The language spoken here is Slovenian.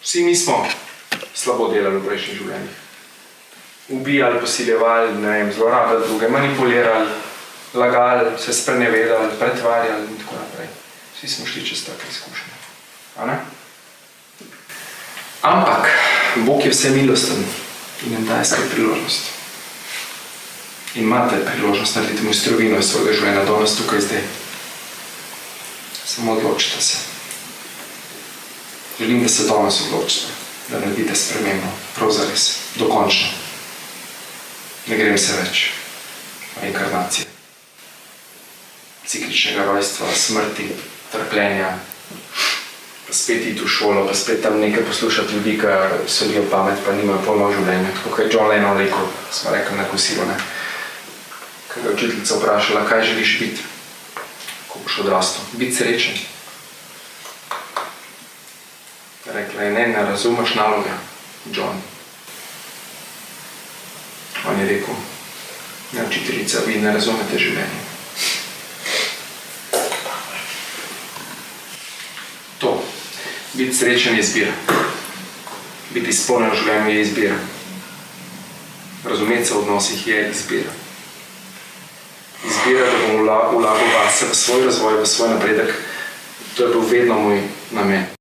Vsi mi smo slabo delali v prejšnjih življenjih. Ubijali, posiljevali, ne vem, zlorabljali druge, manipulirali, lagali, se sprenevedali, pretvarjali in tako naprej. Vsi smo šli čez take izkušnje. A ne? Ampak Bog je vse milosten in nam daje skrat priložnost. In imate priložnost narediti mojstrovino iz svojega življenja danes tukaj zdaj. Samo odločite se. Želim, da se danes odločite, da naredite spremembo. Prav zares, dokončno. Ne grem se več. Reinkarnacije. Cikličnega rojstva, smrti, trpljenja, pa spet iti v šolo, pa spet tam nekaj poslušati ljudi, ki solijo pamet, pa nimajo pojma o življenju. Tako kot je John Lennon rekel, smo rekli na kosilu, ne. Ko ga je učiteljica vprašala, kaj želiš biti, ko boš odrastel. Biti srečen. Rekla je, ne razumeš naloge, John. On je rekel, ne učiteljica, vi ne razumete življenje. To, biti srečen je izbira. Biti izpolnjen v življenju je izbira. Razumeti se v odnosih je izbira. Izbira, da bom vlagal vase, v svoj razvoj, v svoj napredek, to je bil vedno moj namen.